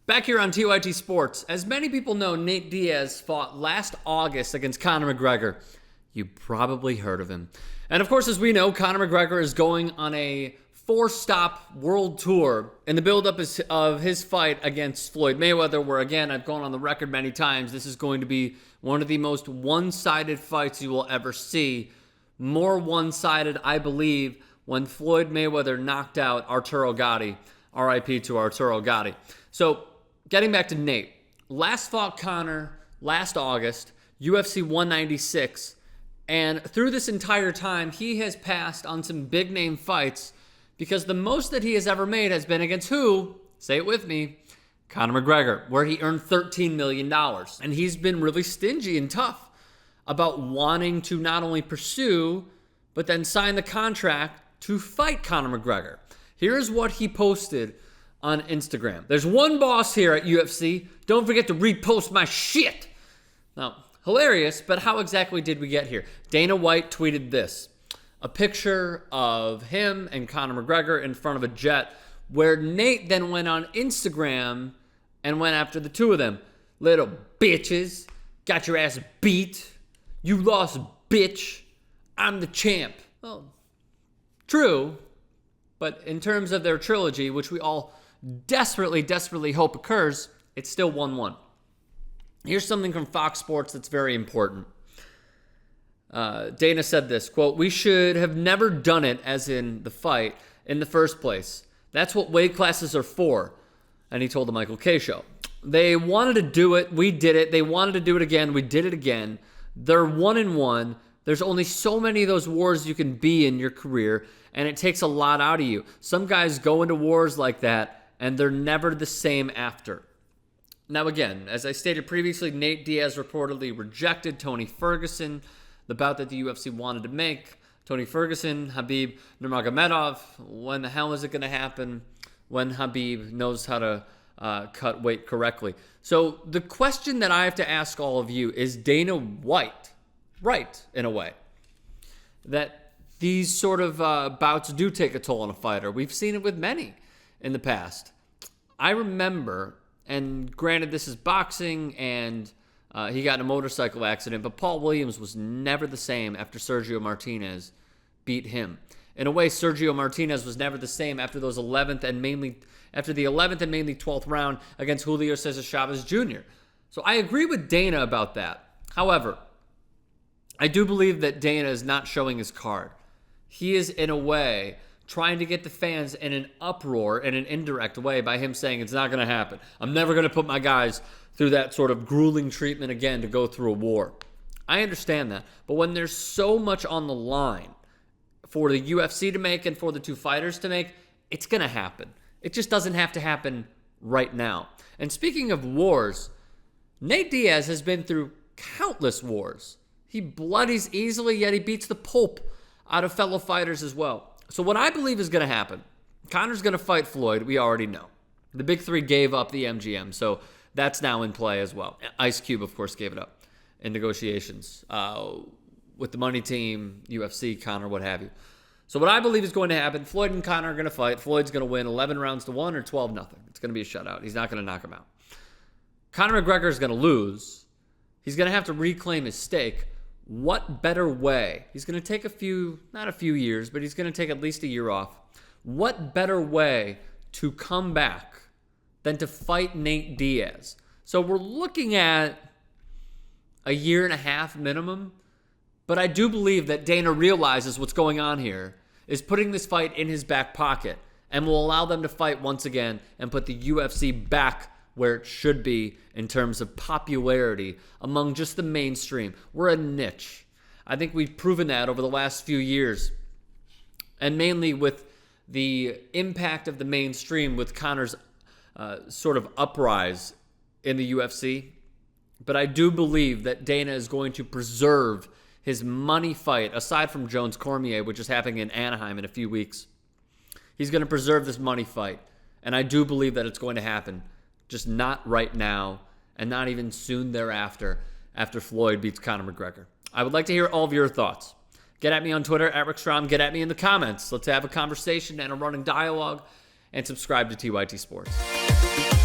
Back here on TYT Sports, as many people know, Nate Diaz fought last August against Conor McGregor. You probably heard of him. And of course, as we know, Conor McGregor is going on a 4-stop world tour in the buildup of his fight against Floyd Mayweather, where again, I've gone on the record many times, this is going to be one of the most one-sided fights you will ever see. More one-sided, I believe, when Floyd Mayweather knocked out Arturo Gatti. RIP to Arturo Gatti. So, getting back to Nate. Last fought Conor last August, UFC 196. And through this entire time, he has passed on some big-name fights because the most that he has ever made has been against who? Say it with me. Conor McGregor, where he earned $13 million. And he's been really stingy and tough about wanting to not only pursue, but then sign the contract to fight Conor McGregor. Here's what he posted on Instagram. There's one boss here at UFC. Don't forget to repost my shit. Now, hilarious, but how exactly did we get here? Dana White tweeted this. A picture of him and Conor McGregor in front of a jet, where Nate then went on Instagram and went after the two of them. Little bitches. Got your ass beat. You lost, bitch. I'm the champ. Well, true. But in terms of their trilogy, which we all desperately, desperately hope occurs, it's still 1-1. Here's something from Fox Sports that's very important. Dana said this, quote, "We should have never done it, as in the fight, in the first place. That's what weight classes are for." And he told the Michael Kay show. They wanted to do it. We did it. They wanted to do it again. We did it again. They're 1-1. There's only so many of those wars you can be in your career, and it takes a lot out of you. Some guys go into wars like that, and they're never the same after. Now again, as I stated previously, Nate Diaz reportedly rejected Tony Ferguson, the bout that the UFC wanted to make. Tony Ferguson, Khabib Nurmagomedov, when the hell is it going to happen? When Khabib knows how to cut weight correctly. So the question that I have to ask all of you, is Dana White right, in a way, that these sort of bouts do take a toll on a fighter? We've seen it with many in the past. I remember, and granted this is boxing, and he got in a motorcycle accident, but Paul Williams was never the same after Sergio Martinez beat him. In a way, Sergio Martinez was never the same after the 11th and mainly 12th round against Julio Cesar Chavez Jr. So I agree with Dana about that. However, I do believe that Dana is not showing his card. He is, in a way, trying to get the fans in an uproar in an indirect way by him saying it's not going to happen. I'm never going to put my guys through that sort of grueling treatment again to go through a war. I understand that. But when there's so much on the line for the UFC to make and for the two fighters to make, it's going to happen. It just doesn't have to happen right now. And speaking of wars, Nate Diaz has been through countless wars. He bloodies easily, yet he beats the pulp out of fellow fighters as well. So what I believe is going to happen, Conor's going to fight Floyd. We already know. The big three gave up the MGM, so that's now in play as well. Ice Cube, of course, gave it up in negotiations with the money team, UFC, Conor, what have you. So what I believe is going to happen, Floyd and Conor are going to fight. Floyd's going to win 11 rounds to 1 or 12-0. It's going to be a shutout. He's not going to knock him out. Conor McGregor is going to lose. He's going to have to reclaim his stake. What better way? He's going to take not a few years, but he's going to take at least a year off. What better way to come back than to fight Nate Diaz? So we're looking at a year and a half minimum, but I do believe that Dana realizes what's going on here is putting this fight in his back pocket and will allow them to fight once again and put the UFC back where it should be in terms of popularity among just the mainstream. We're a niche. I think we've proven that over the last few years, and mainly with the impact of the mainstream with Conor's sort of uprise in the UFC. But I do believe that Dana is going to preserve his money fight, aside from Jones Cormier, which is happening in Anaheim in a few weeks. He's going to preserve this money fight, and I do believe that it's going to happen. Just not right now, and not even soon thereafter, after Floyd beats Conor McGregor. I would like to hear all of your thoughts. Get at me on Twitter, at Rick Strom. Get at me in the comments. Let's have a conversation and a running dialogue, and subscribe to TYT Sports.